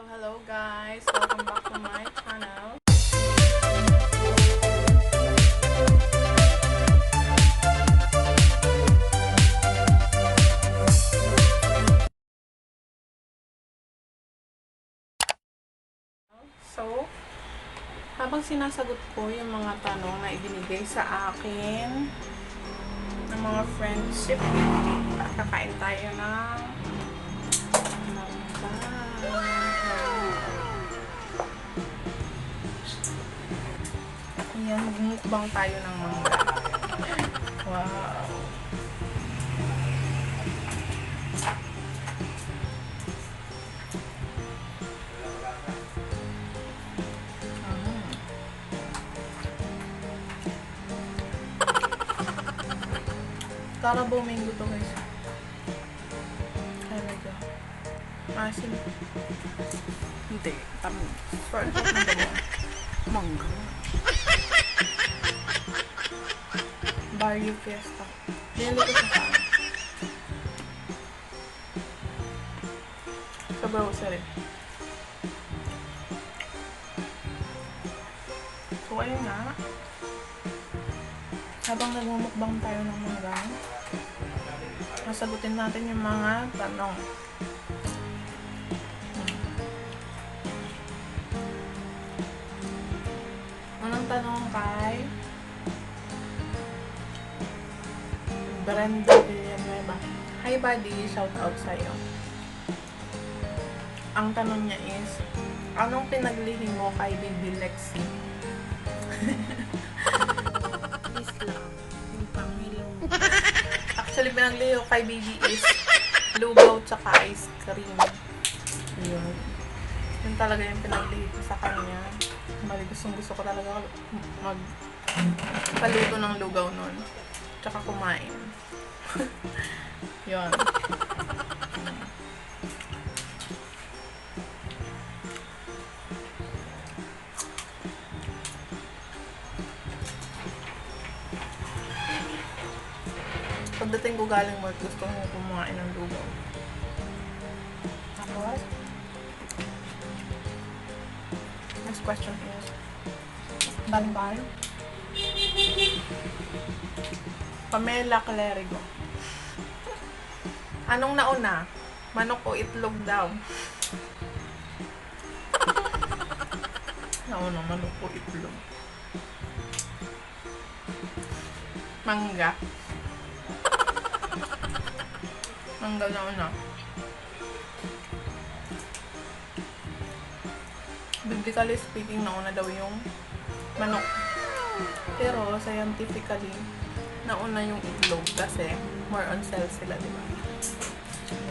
Hello guys! Welcome back to my channel. So, habang sinasagot ko yung mga tanong na ibinigay sa akin ng mga friendship, kakain tayo ng mangga. Ayan, magmukbang tayo ng mangga. Wow! Carabao mango to guys. Ay, medyo asin. Hindi, tamis. Pero ito ang dalawa. Mangga. Barrio Fiesta. Dinili ko sa saan. Sa grocery. So, ayun nga. Habang nagmumukbang tayo ng mangga, nasagutin natin yung mga tanong. Unang tanong kay Brenda Villanueva. Hi buddy, shout out sa'yo. Ang tanong niya is, anong pinaglihi mo kay Baby Lexi? Please lang, yung pangilong. Actually, pinaglihi ko kay Baby is lugaw tsaka ice cream. Yun. Yun talaga yung pinaglihi ko sa kanya. Bali, gusto ko talaga magpaluto ng lugaw nun. Tsaka kumain. Yun. Pagdating ko galing work, gusto ko kumain ng lugaw. Tapos, next question is, Banbal? Pamela Clerigo. Anong nauna? Manok o itlog daw? Nauna, manok o itlog? Mangga. Mangga nauna. Biblically speaking, nauna daw yung manok. Pero, scientifically, nauna yung itlog kasi more on cells sila, di ba?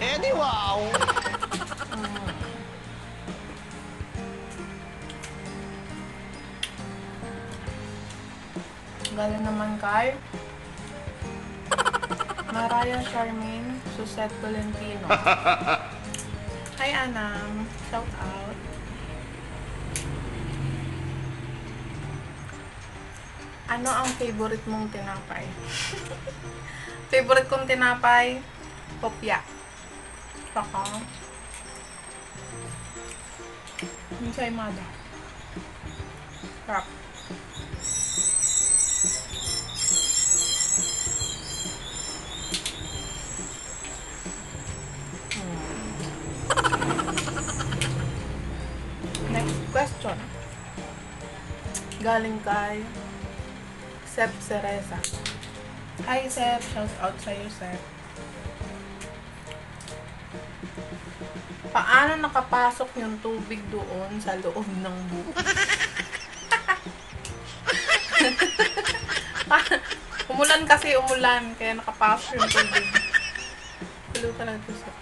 Eddie, wow! Galing naman kay Mariah Charmaine Susette Tolentino. Hi Anam, shout out. Ano ang favorite mong tinapay? Favorite kong tinapay, popya. Saka yung saimada. Crap. Next question. Galing kay Sep Cereza. Hi Sep, shout out sa'yo Sep. Paano nakapasok yung tubig doon sa loob ng buko? Umulan kasi, kaya nakapasok yung tubig. Palo talaga ito Sep.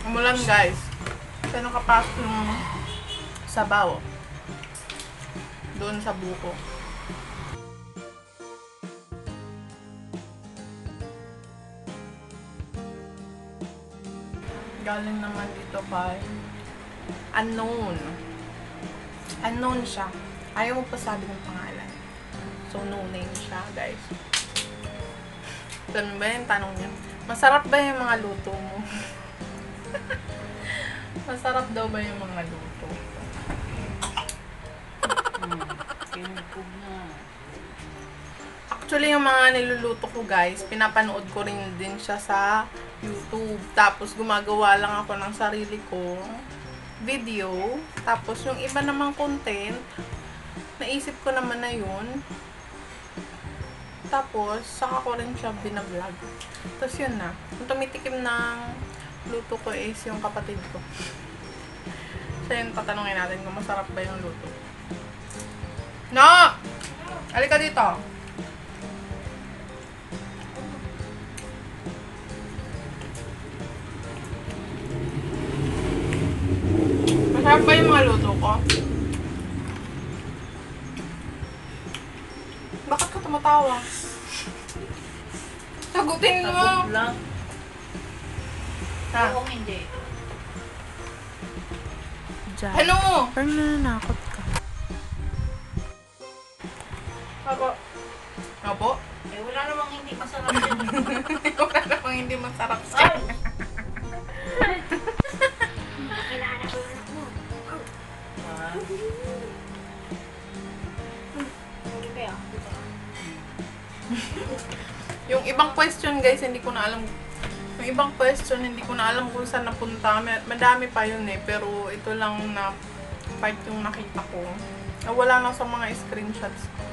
Umulan guys. Kaya nakapasok yung sabaw doon sa buko. Galing naman dito kay unknown. Unknown siya. Ayaw mo pa sabi ng pangalan. So, no name siya, guys. Alam ba yung tanong niya? Masarap ba yung mga luto mo? Masarap daw ba yung mga luto? Kinugog na. Actually, yung mga niluluto ko guys, pinapanood ko rin din siya sa YouTube. Tapos, gumagawa lang ako ng sarili ko video. Tapos, yung iba namang content, naisip ko naman na yun. Tapos, saka ko rin siya binablog. Tapos, yun na. Yung tumitikim ng luto ko is yung kapatid ko. Siya yung tatanungin natin kung masarap ba yung luto. No! Halika dito. Masarap ba yung mga luto ko? Bakit ka tumatawa? Sagutin mo! Sabog lang. Ha? Oo, hindi. Ano? Parang nananakot ka. Opo. Opo? Eh, wala namang hindi masarap yun. Wala namang hindi masarap Ay! siya. Ah. Hindi kaya. Yung ibang question guys, hindi ko na alam. Yung ibang question, hindi ko na alam kung saan napunta. Madami pa yun eh. Pero ito lang na part yung nakita ko. Wala na sa mga screenshots ko.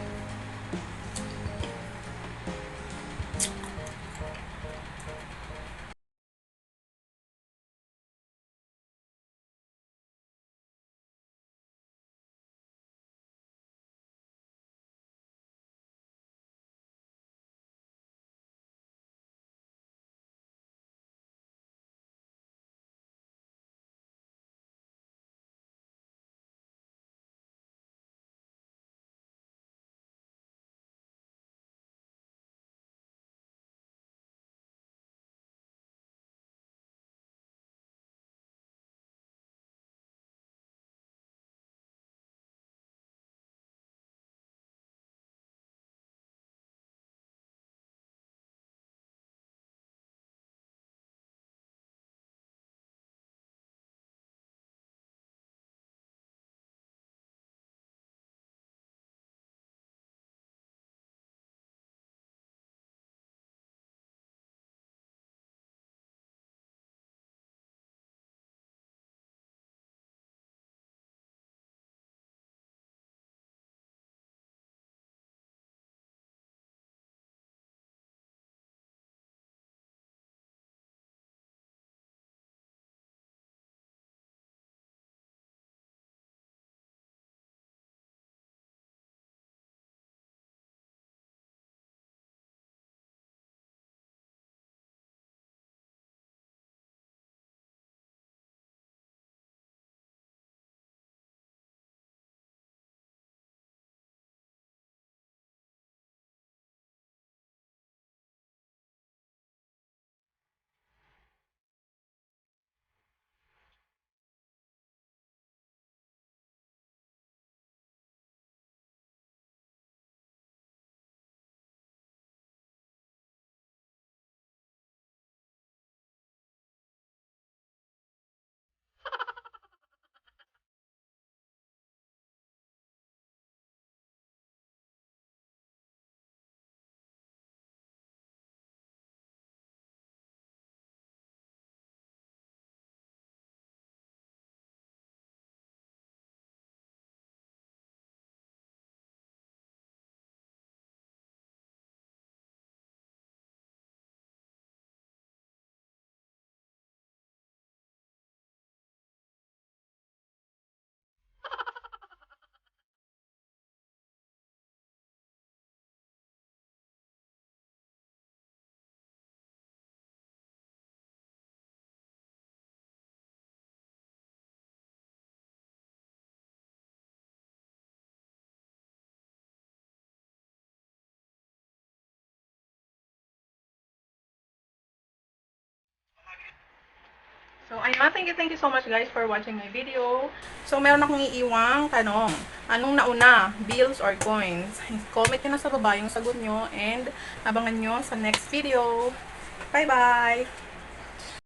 So, ayun, thank you so much guys for watching my video. So, meron akong iiwang tanong. Anong nauna? Bills or coins? Comment nyo na sa baba yung sagot nyo and abangan nyo sa next video. Bye-bye!